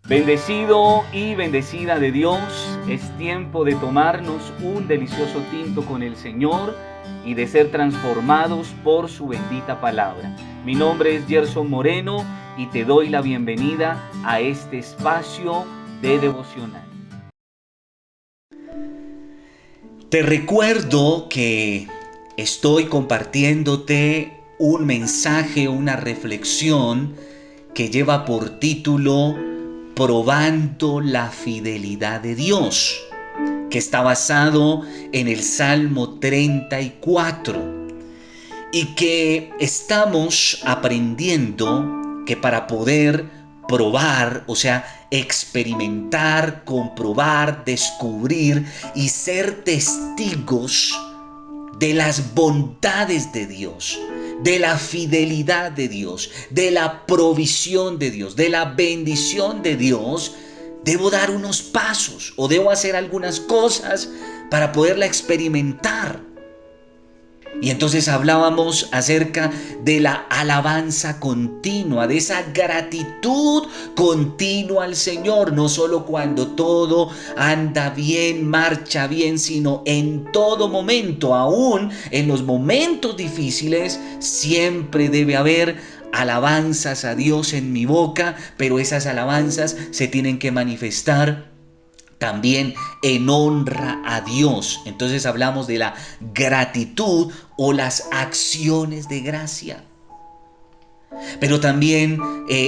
Bendecido y bendecida de Dios, es tiempo de tomarnos un delicioso tinto con el Señor y de ser transformados por su bendita palabra. Mi nombre es Gerson Moreno y te doy la bienvenida a este espacio de devocional. Te recuerdo que estoy compartiéndote un mensaje, una reflexión que lleva por título Probando la fidelidad de Dios, que está basado en el Salmo 34 y que estamos aprendiendo que para poder probar, o sea, experimentar, comprobar, descubrir y ser testigos de las bondades de Dios, de la fidelidad de Dios, de la provisión de Dios, de la bendición de Dios, debo dar unos pasos o debo hacer algunas cosas para poderla experimentar. Y entonces hablábamos acerca de la alabanza continua, de esa gratitud continua al Señor, no solo cuando todo anda bien, marcha bien, sino en todo momento, aún en los momentos difíciles, siempre debe haber alabanzas a Dios en mi boca, pero esas alabanzas se tienen que manifestar también en honra a Dios. Entonces hablamos de la gratitud o las acciones de gracia. Pero también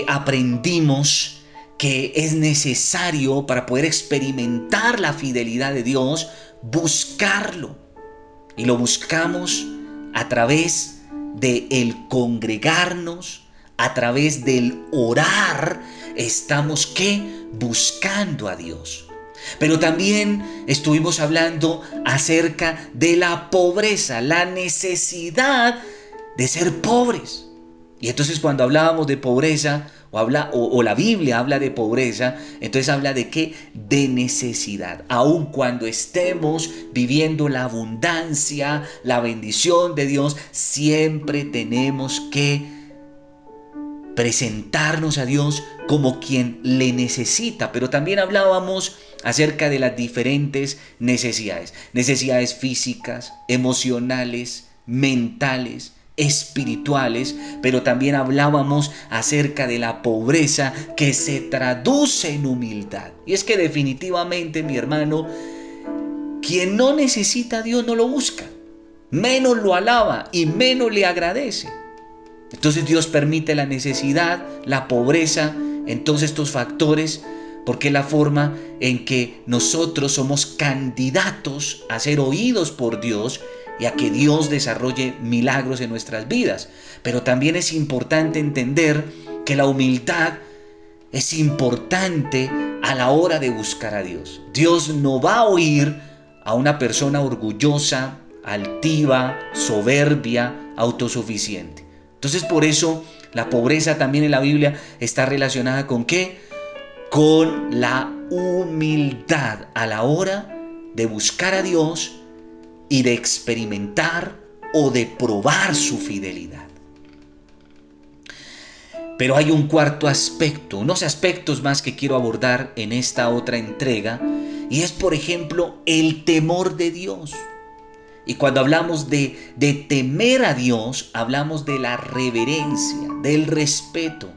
aprendimos que es necesario para poder experimentar la fidelidad de Dios, buscarlo. Y lo buscamos a través de el congregarnos, a través del orar. Estamos ¿qué? Buscando a Dios. Pero también estuvimos hablando acerca de la pobreza, la necesidad de ser pobres. Y entonces cuando hablábamos de pobreza, o la Biblia habla de pobreza, entonces habla de qué? De necesidad. Aun cuando estemos viviendo la abundancia, la bendición de Dios, siempre tenemos que presentarnos a Dios como quien le necesita. Pero también hablábamos acerca de las diferentes necesidades. Necesidades físicas, emocionales, mentales, espirituales, pero también hablábamos acerca de la pobreza que se traduce en humildad. Y es que definitivamente, mi hermano, quien no necesita a Dios no lo busca, menos lo alaba y menos le agradece. Entonces Dios permite la necesidad, la pobreza, en todos estos factores, porque es la forma en que nosotros somos candidatos a ser oídos por Dios y a que Dios desarrolle milagros en nuestras vidas. Pero también es importante entender que la humildad es importante a la hora de buscar a Dios. Dios no va a oír a una persona orgullosa, altiva, soberbia, autosuficiente. Entonces por eso la pobreza también en la Biblia está relacionada con ¿qué? Con la humildad a la hora de buscar a Dios y de experimentar o de probar su fidelidad. Pero hay un cuarto aspecto, unos aspectos más que quiero abordar en esta otra entrega, y es, por ejemplo, el temor de Dios. Y cuando hablamos de temer a Dios, hablamos de la reverencia, del respeto,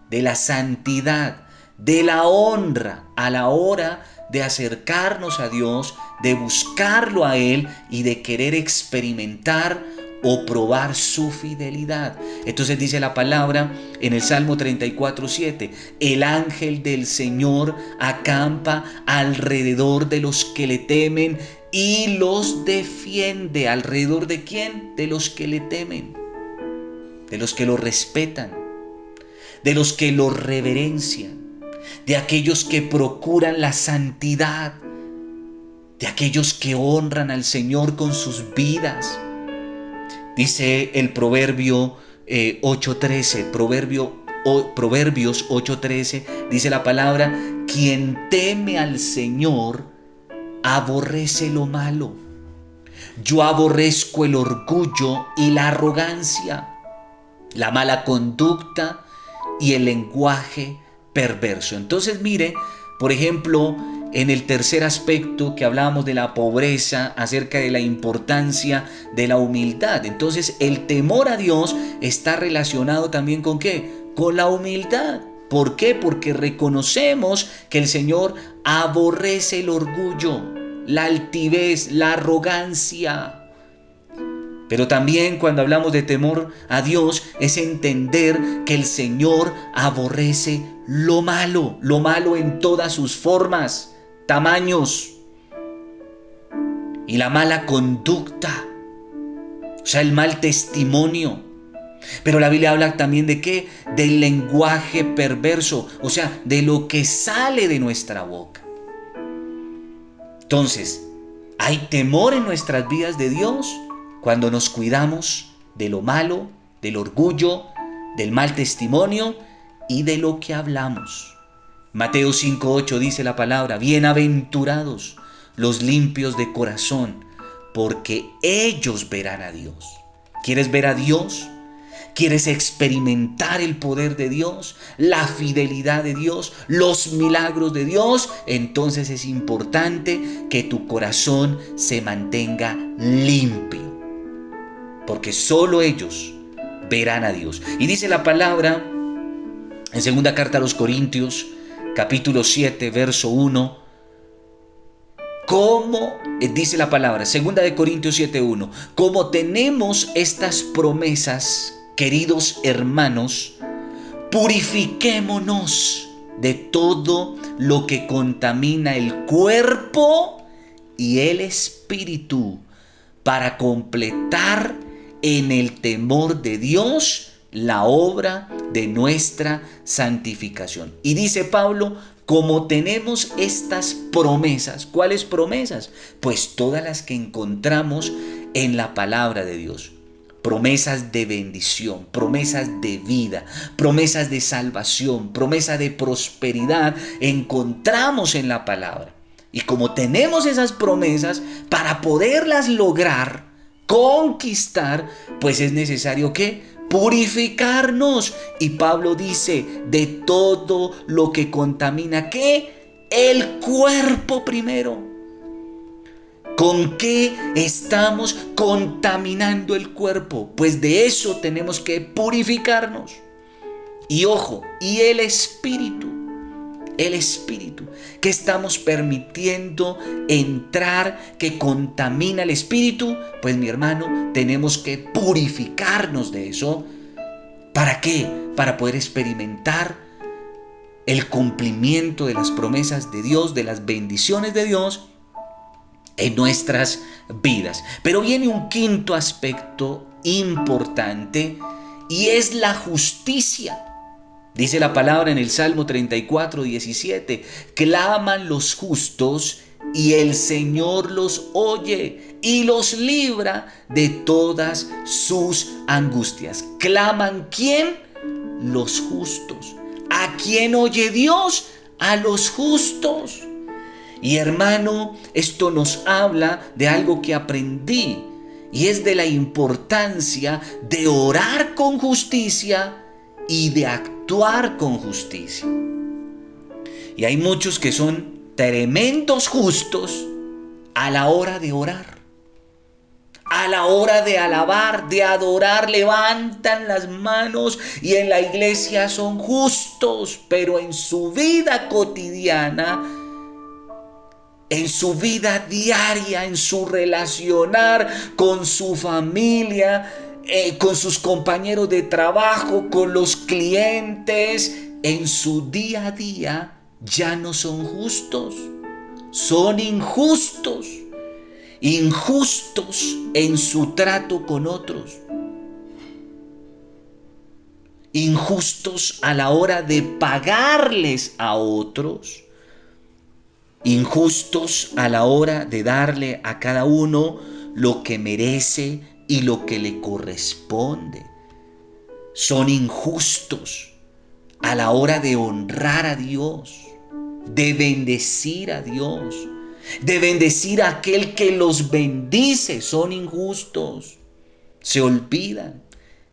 de la santidad, de la honra a la hora de acercarnos a Dios, de buscarlo a Él y de querer experimentar o probar su fidelidad. Entonces dice la palabra en el Salmo 34:7, el ángel del Señor acampa alrededor de los que le temen y los defiende. ¿Alrededor de quién? De los que le temen, de los que lo respetan, de los que lo reverencian, de aquellos que procuran la santidad, de aquellos que honran al Señor con sus vidas. Dice el Proverbio 8:13, Proverbios 8:13, dice la palabra, quien teme al Señor aborrece lo malo. Yo aborrezco el orgullo y la arrogancia, la mala conducta y el lenguaje perverso. Entonces mire, por ejemplo, en el tercer aspecto que hablábamos de la pobreza, acerca de la importancia de la humildad. Entonces el temor a Dios está relacionado también ¿con qué? Con la humildad. ¿Por qué? Porque reconocemos que el Señor aborrece el orgullo, la altivez, la arrogancia. Pero también cuando hablamos de temor a Dios es entender que el Señor aborrece lo malo en todas sus formas, tamaños, y la mala conducta, o sea, el mal testimonio. Pero la Biblia habla también de ¿qué? Del lenguaje perverso, o sea, de lo que sale de nuestra boca. Entonces, ¿hay temor en nuestras vidas de Dios cuando nos cuidamos de lo malo, del orgullo, del mal testimonio y de lo que hablamos? Mateo 5:8 dice la palabra: bienaventurados los limpios de corazón, porque ellos verán a Dios. ¿Quieres ver a Dios? ¿Quieres experimentar el poder de Dios, la fidelidad de Dios, los milagros de Dios? Entonces es importante que tu corazón se mantenga limpio, porque solo ellos verán a Dios. Y dice la palabra en segunda carta a los Corintios, capítulo 7, verso 1, ¿cómo? Dice la palabra, segunda de Corintios 7:1, como tenemos estas promesas, queridos hermanos, purifiquémonos de todo lo que contamina el cuerpo y el espíritu, para completar en el temor de Dios la obra de nuestra santificación. Y dice Pablo, como tenemos estas promesas. ¿Cuáles promesas? Pues todas las que encontramos en la palabra de Dios. Promesas de bendición, promesas de vida, promesas de salvación, promesas de prosperidad encontramos en la palabra. Y como tenemos esas promesas, para poderlas lograr, conquistar, pues es necesario que purificarnos. Y Pablo dice, de todo lo que contamina, ¿qué? El cuerpo primero. ¿Con qué estamos contaminando el cuerpo? Pues de eso tenemos que purificarnos. Y ojo, y el espíritu, ¿qué estamos permitiendo entrar que contamina el espíritu? Pues mi hermano, tenemos que purificarnos de eso. ¿Para qué? Para poder experimentar el cumplimiento de las promesas de Dios, de las bendiciones de Dios en nuestras vidas. Pero viene un quinto aspecto importante y es la justicia. Dice la palabra en el Salmo 34:17, claman los justos y el Señor los oye y los libra de todas sus angustias. ¿Claman quién? Los justos. ¿A quién oye Dios? A los justos. Y hermano, esto nos habla de algo que aprendí, y es de la importancia de orar con justicia y de actuar con justicia. Y hay muchos que son tremendos justos a la hora de orar, a la hora de alabar, de adorar, levantan las manos y en la iglesia son justos, pero en su vida cotidiana, en su vida diaria, en su relacionar con su familia, con sus compañeros de trabajo, con los clientes, en su día a día, ya no son justos, son injustos, injustos en su trato con otros, injustos a la hora de pagarles a otros, injustos a la hora de darle a cada uno lo que merece y lo que le corresponde. Son injustos a la hora de honrar a Dios, de bendecir a Dios, de bendecir a aquel que los bendice. Son injustos. Se olvidan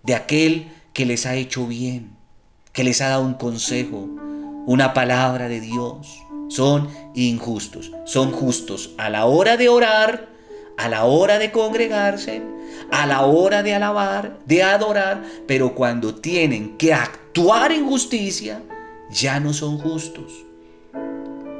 de aquel que les ha hecho bien, que les ha dado un consejo, una palabra de Dios. Son injustos. Son justos a la hora de orar, a la hora de congregarse, a la hora de alabar, de adorar, pero cuando tienen que actuar en justicia, ya no son justos.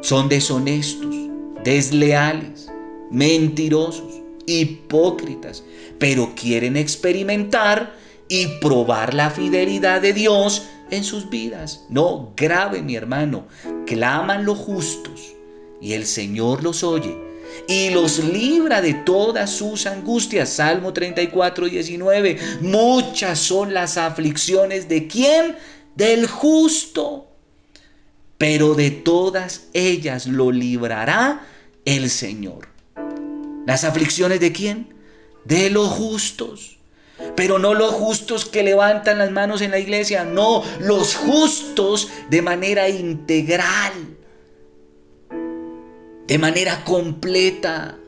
Son deshonestos, desleales, mentirosos, hipócritas, pero quieren experimentar y probar la fidelidad de Dios en sus vidas. No, grave mi hermano, claman los justos y el Señor los oye y los libra de todas sus angustias. Salmo 34:19. Muchas son las aflicciones de ¿quién? Del justo, pero de todas ellas lo librará el Señor. ¿Las aflicciones de quién? De los justos. Pero no los justos que levantan las manos en la iglesia, no, los justos de manera integral, de manera completa.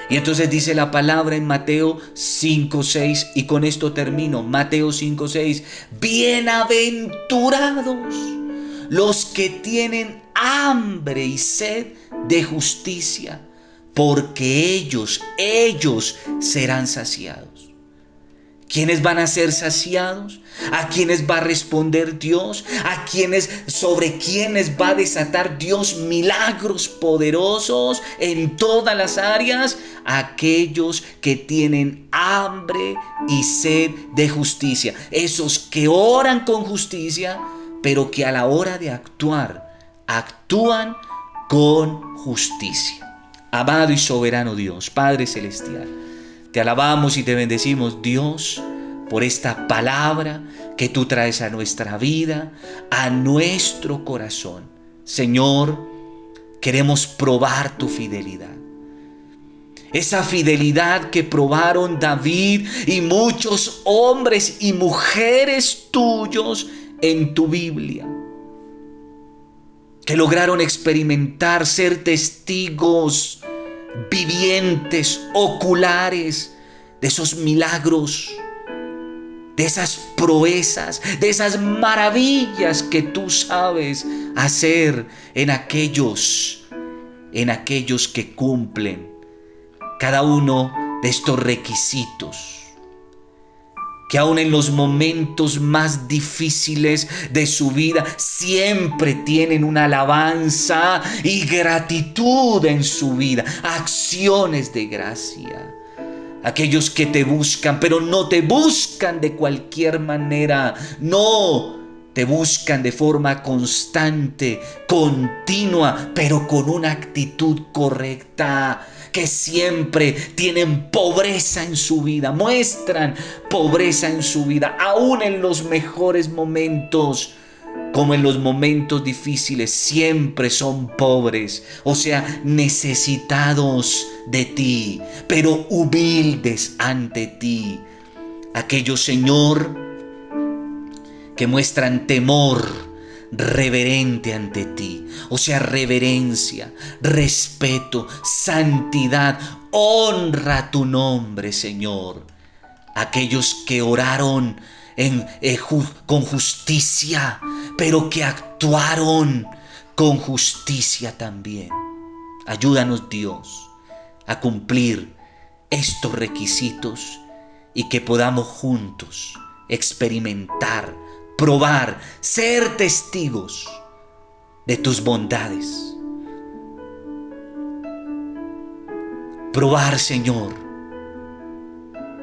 Y entonces dice la palabra en Mateo 5:6, y con esto termino, Mateo 5:6, bienaventurados los que tienen hambre y sed de justicia, porque ellos serán saciados. ¿Quiénes van a ser saciados? ¿A quiénes va a responder Dios? ¿Sobre quiénes va a desatar Dios milagros poderosos en todas las áreas? Aquellos que tienen hambre y sed de justicia. Esos que oran con justicia, pero que a la hora de actuar, actúan con justicia. Amado y soberano Dios, Padre Celestial, te alabamos y te bendecimos, Dios, por esta palabra que tú traes a nuestra vida, a nuestro corazón. Señor, queremos probar tu fidelidad. Esa fidelidad que probaron David y muchos hombres y mujeres tuyos en tu Biblia, que lograron experimentar, ser testigos vivientes, oculares de esos milagros, de esas proezas, de esas maravillas que tú sabes hacer en aquellos que cumplen cada uno de estos requisitos, que aún en los momentos más difíciles de su vida siempre tienen una alabanza y gratitud en su vida, acciones de gracia. Aquellos que te buscan, pero no te buscan de cualquier manera, no, te buscan de forma constante, continua, pero con una actitud correcta, que siempre tienen pobreza en su vida, muestran pobreza en su vida, aún en los mejores momentos, como en los momentos difíciles, siempre son pobres, o sea, necesitados de ti, pero humildes ante ti. Aquellos, Señor, que muestran temor reverente ante ti, o sea, reverencia, respeto, santidad, honra tu nombre, Señor. Aquellos que oraron con justicia, pero que actuaron con justicia también. Ayúdanos, Dios, a cumplir estos requisitos y que podamos juntos experimentar, probar, ser testigos de tus bondades. Probar, Señor,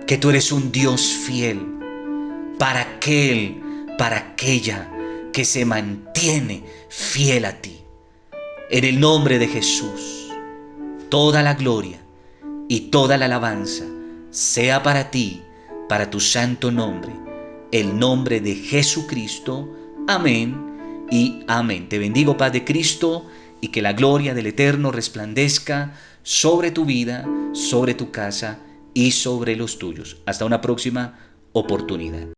que tú eres un Dios fiel para aquella que se mantiene fiel a ti. En el nombre de Jesús, toda la gloria y toda la alabanza sea para ti, para tu santo nombre, el nombre de Jesucristo. Amén y amén. Te bendigo, paz de Cristo, y que la gloria del Eterno resplandezca sobre tu vida, sobre tu casa y sobre los tuyos. Hasta una próxima oportunidad.